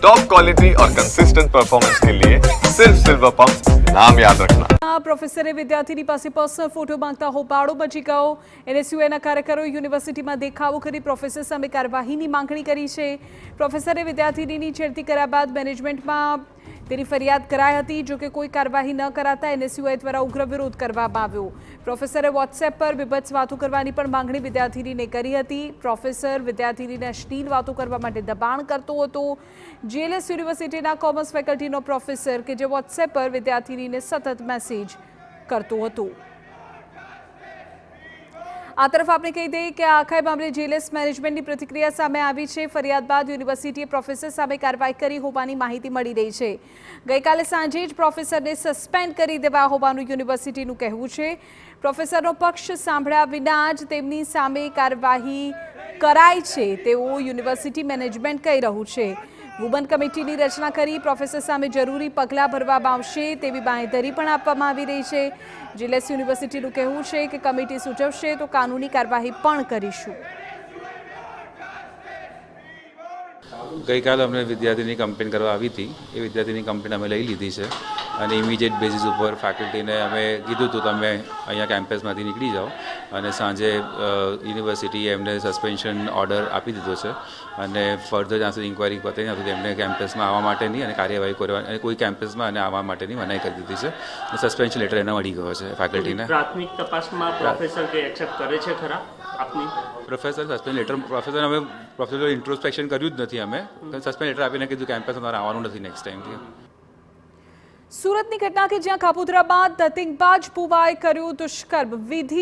Top quality और consistent performance के लिए सिर्फ सिल्वर पंप नाम याद रखना। પ્રોફેસરે વિદ્યાર્થીની પાસે પર્સનલ ફોટો માંગતા હોબાળો મચી ગયો। એનએસયુઆઈના કાર્યકરોએ યુનિવર્સિટીમાં દેખાવો કરી પ્રોફેસર સામે કાર્યવાહીની માંગણી કરી છે। પ્રોફેસરે વિદ્યાર્થીની છેડતી કર્યા બાદ મેનેજમેન્ટમાં તેની ફરિયાદ કરાઈ હતી, જો કે કોઈ કાર્યવાહી ન કરાતા એનએસયુઆઈ દ્વારા ઉગ્ર વિરોધ કરવામાં આવ્યો। પ્રોફેસરે વોટ્સએપ પર વિભત્સ વાતો કરવાની પણ માંગણી વિદ્યાર્થીનીને કરી હતી। પ્રોફેસર વિદ્યાર્થીનીને અશ્લીલ વાતો કરવા માટે દબાણ કરતો હતો। જીએલએસ યુનિવર્સિટીના કોમર્સ ફેકલ્ટીનો પ્રોફેસર કે જે વોટ્સએપ પર વિદ્યાર્થીનીને સતત મેસેજ કરતો હતો। આ તરફ આપણે કહી દઈએ કે આખા મામલે જીએલએસ મેનેજમેન્ટની પ્રતિક્રિયા સામે આવી છે। ફરિયાદ બાદ યુનિવર્સિટીએ પ્રોફેસર સામે કાર્યવાહી કરી હોવાની માહિતી મળી રહી છે। ગઈકાલે સાંજે જ પ્રોફેસરને સસ્પેન્ડ કરી દેવા હોવાનું યુનિવર્સિટીનું કહેવું છે। પ્રોફેસરનો પક્ષ સાંભળ્યા વિના જ તેમની સામે કાર્યવાહી કરાઈ છે તેવું યુનિવર્સિટી મેનેજમેન્ટ કહી રહ્યું છે। વુમન કમિટીની રચના કરી પ્રોફેસર સામે જરૂરી પગલાં ભરવામાં આવશે તેવી બાંહેધરી પણ આપવામાં આવી રહી છે। જીએલએસ યુનિવર્સિટીનું કહેવું છે કે કમિટી સૂચવશે તો કાનૂની કાર્યવાહી પણ કરીશું। ગઈકાલે અમને વિદ્યાર્થીની કમ્પ્લેન કરવા આવી હતી, એ વિદ્યાર્થીની કમ્પ્લેન અમે લઈ લીધી છે અને ઇમિડિયેટ બેઝિસ ઉપર ફેકલ્ટીને અમે કીધું હતું તમે અહીંયા કેમ્પસમાંથી નીકળી જાઓ અને સાંજે યુનિવર્સિટીએ એમને સસ્પેન્શન ઓર્ડર આપી દીધો છે અને ફર્ધર જ્યાં સુધી ઇન્ક્વાયરી પતે ત્યાં સુધી એમને કેમ્પસમાં આવવા માટેની અને કાર્યવાહી કરવાની અને કોઈ કેમ્પસમાં અને આવવા માટેની મનાઈ કરી દીધી છે। સસ્પેન્શન લેટર એને મળી ગયો છે ફેકલ્ટીને। પ્રાથમિક તપાસમાં પ્રોફેસર કે એક્સેપ્ટ કરે છે ખરા આપની? પ્રોફેસર સસ્પેન્ડ લેટર અમે પ્રોફેસર ઇન્ટ્રોસ્પેક્શન કર્યું જ નથી, અમે સસ્પેન્ડ લેટર આપીને કીધું કેમ્પસ અમારે આવવાનું નથી નેક્સ્ટ ટાઈમથી। સુરતની ઘટના કે જ્યાં કાપોદ્રામાં દતિંગબાજ પુવાએ કર્યું દુષ્કર્મ, વિધિ